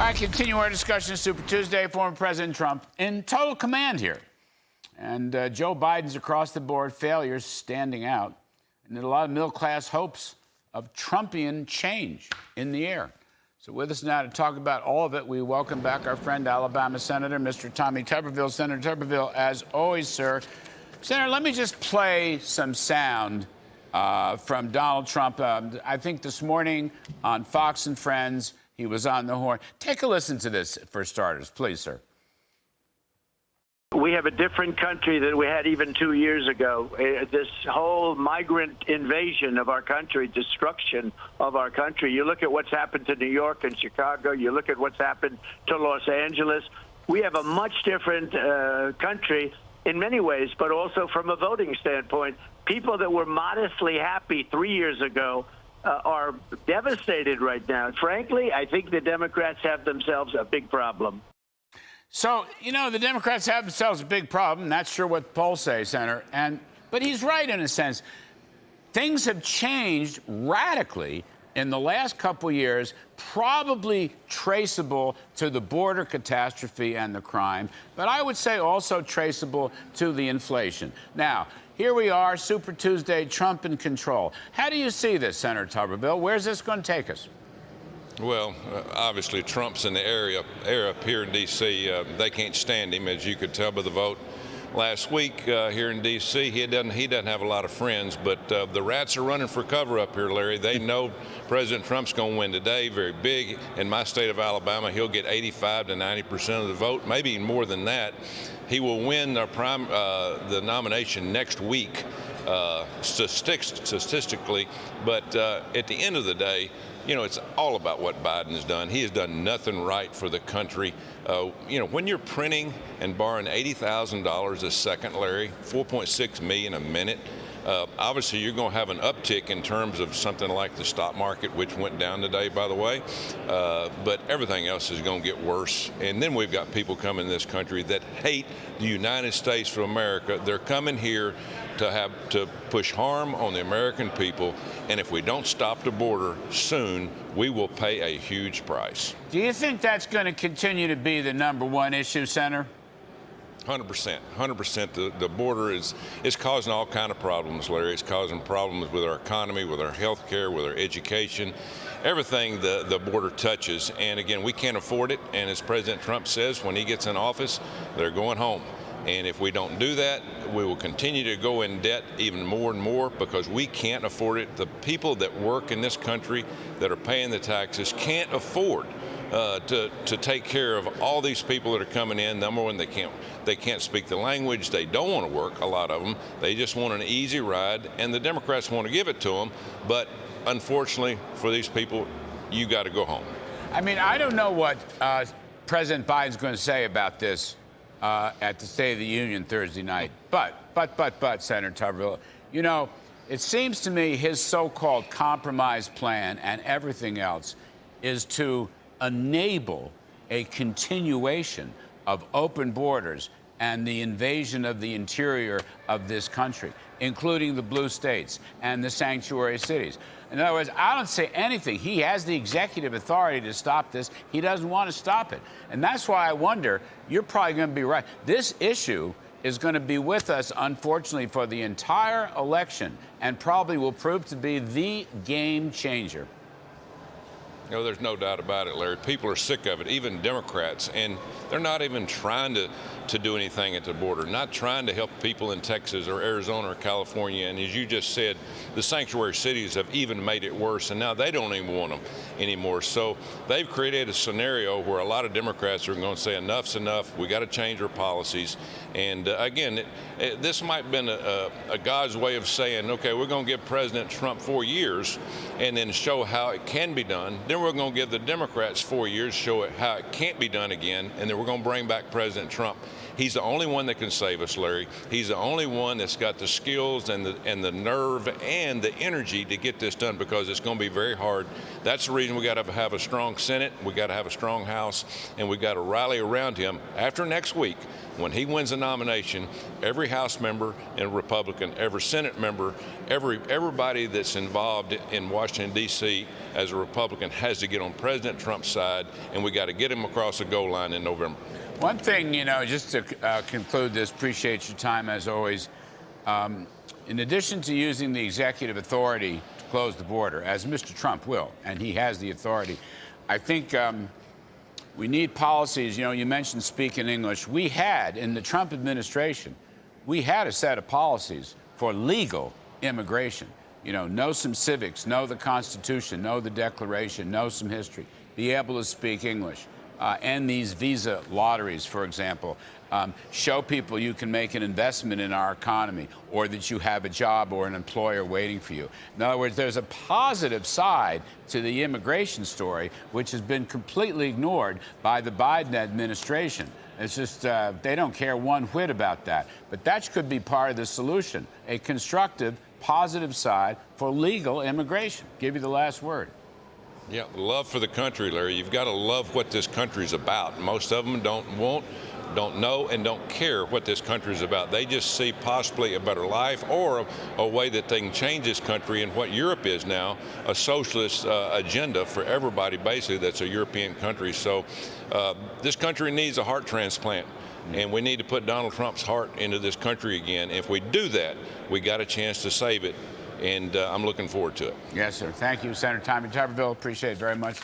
Back, continue our discussion of Super Tuesday. Former President Trump in total command here. And Joe Biden's across-the-board failures standing out. And a lot of middle-class hopes of Trumpian change in the air. So with us now to talk about all of it, we welcome back our friend, Alabama Senator, Mr. Tommy Tuberville. Senator Tuberville, as always, sir. Senator, let me just play some sound from Donald Trump. I think this morning on Fox and Friends, he was on the horn. Take a listen to this for starters, please, sir. We have a different country than we had even 2 years ago. This whole migrant invasion of our country, destruction of our country. You look at what's happened to New York and Chicago. You look at what's happened to Los Angeles. We have a much different country in many ways, but also from a voting standpoint. People that were modestly happy 3 years ago are devastated right now. Frankly, I think the Democrats have themselves a big problem. So, you know, the Democrats have themselves a big problem. Not sure what the polls say, Senator. But he's right in a sense. Things have changed radically in the last couple years, probably traceable to the border catastrophe and the crime, but I would say also traceable to the inflation. Now, here we are, Super Tuesday, Trump in control. How do you see this, Senator Tuberville? Where's this going to take us? Well, obviously, Trump's in the air up here in D.C. They can't stand him, as you could tell by the vote last week here in D.C. He doesn't have a lot of friends, but the rats are running for cover up here, Larry. They know President Trump's going to win today, very big. In my state of Alabama, he'll get 85 to 90% of the vote, maybe even more than that. He will win the nomination next week, statistically. But at the end of the day, you know, it's all about what Biden has done. He has done nothing right for the country. You know, when you're printing and borrowing $80,000 a second, Larry, $4.6 million a minute, obviously you're going to have an uptick in terms of something like the stock market, which went down today, by the way. But everything else is going to get worse. And then we've got people coming in this country that hate the United States of America. They're coming here to push harm on the American people, and if we don't stop the border soon, we will pay a huge price. Do you think that's going to continue to be the #1 issue, Senator? 100%. The border is causing all kind of problems, Larry. It's causing problems with our economy, with our health care, with our education, everything the border touches. And again, we can't afford it. And as President Trump says, when he gets in office, they're going home. And if we don't do that, we will continue to go in debt even more and more because we can't afford it. The people that work in this country that are paying the taxes can't afford to take care of all these people that are coming in. Number one, they can't speak the language. They don't want to work, a lot of them. They just want an easy ride, and the Democrats want to give it to them. But unfortunately for these people, you got to go home. I mean, I don't know what President Biden's going to say about this at the State of the Union Thursday night. But, Senator Tuberville, you know, it seems to me his so-called compromise plan and everything else is to enable a continuation of open borders and the invasion of the interior of this country, including the blue states and the sanctuary cities. In other words, I don't say anything. He has the executive authority to stop this. He doesn't want to stop it. And that's why I wonder, you're probably going to be right. This issue is going to be with us, unfortunately, for the entire election and probably will prove to be the game changer. No, there's no doubt about it, Larry. People are sick of it, even Democrats, and they're not even trying to do anything at the border, not trying to help people in Texas or Arizona or California. And as you just said, the sanctuary cities have even made it worse, and now they don't even want them anymore. So they've created a scenario where a lot of Democrats are going to say enough's enough, we got to change our policies. And again, this might have been a God's way of saying, okay, we're going to give President Trump 4 years and then show how it can be done. Then we're going to give the Democrats 4 years, show it how it can't be done again, and then we're going to bring back President Trump. He's the only one that can save us, Larry. He's the only one that's got the skills and the nerve and the energy to get this done, because it's going to be very hard. That's the reason we got to have a strong Senate, we got to have a strong House, and we got to rally around him after next week. When he wins the nomination, every House member and Republican, every Senate member, everybody that's involved in Washington, D.C. as a Republican has to get on President Trump's side, and we got to get him across the goal line in November. One thing, just to conclude this, appreciate your time as always. In addition to using the executive authority to close the border, as Mr. Trump will, and he has the authority, I think we need policies. You mentioned speaking English. We had, in the Trump administration, we had a set of policies for legal immigration. Know some civics, know the Constitution, know the Declaration, know some history, be able to speak English. End these visa lotteries, for example. Show people you can make an investment in our economy, or that you have a job or an employer waiting for you. In other words, there's a positive side to the immigration story, which has been completely ignored by the Biden administration. It's just they don't care one whit about that. But that could be part of the solution, a constructive, positive side for legal immigration. Give you the last word. Yeah, love for the country, Larry. You've got to love what this country's about. Most of them don't know, and don't care what this country's about. They just see possibly a better life, or a way that they can change this country in what Europe is now, a socialist agenda for everybody, basically, that's a European country. So this country needs a heart transplant. And we need to put Donald Trump's heart into this country again. If we do that, we got a chance to save it. And I'm looking forward to it. Yes, sir. Thank you, Senator Tommy Tuberville. Appreciate it very much.